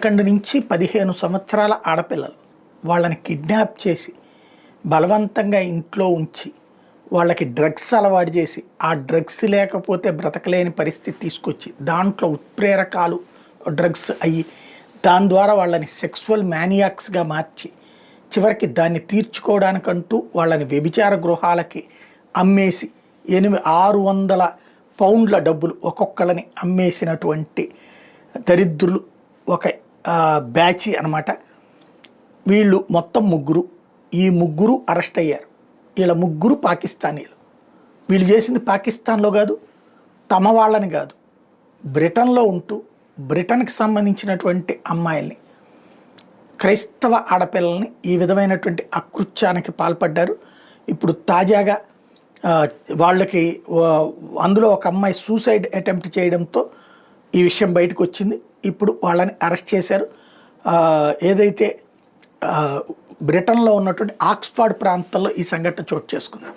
11 నుంచి 15 సంవత్సరాల ఆడపిల్లలు వాళ్ళని కిడ్నాప్ చేసి బలవంతంగా ఇంట్లో ఉంచి వాళ్ళకి డ్రగ్స్ అలవాటు చేసి ఆ డ్రగ్స్ లేకపోతే బ్రతకలేని పరిస్థితి తీసుకొచ్చి దాంట్లో ఉత్ప్రేరకాలు డ్రగ్స్ అయ్యి దాని ద్వారా వాళ్ళని సెక్సువల్ మ్యానియాక్స్గా మార్చి చివరికి దాన్ని తీర్చుకోవడానికంటూ వాళ్ళని వ్యభిచార గృహాలకి అమ్మేసి 600 పౌండ్ల డబ్బులు ఒక్కొక్కళ్ళని అమ్మేసినటువంటి దరిద్రులు ఒక బ్యాచ్ అనమాట. వీళ్ళు మొత్తం ఈ ముగ్గురు అరెస్ట్ అయ్యారు. వీళ్ళ ముగ్గురు పాకిస్తానీలు. వీళ్ళు చేసింది పాకిస్తాన్లో కాదు, తమ వాళ్ళని కాదు, బ్రిటన్లో ఉంటూ బ్రిటన్కి సంబంధించినటువంటి అమ్మాయిల్ని, క్రైస్తవ ఆడపిల్లల్ని ఈ విధమైనటువంటి అకృత్యానికి పాల్పడ్డారు. ఇప్పుడు తాజాగా వాళ్ళకి అందులో ఒక అమ్మాయి సూసైడ్ అటెంప్ట్ చేయడంతో ఈ విషయం బయటకు వచ్చింది. ఇప్పుడు వాళ్ళని అరెస్ట్ చేశారు. ఏదైతే బ్రిటన్లో ఉన్నటువంటి ఆక్స్ఫర్డ్ ప్రాంతంలో ఈ సంఘటన చోటు చేసుకుంది.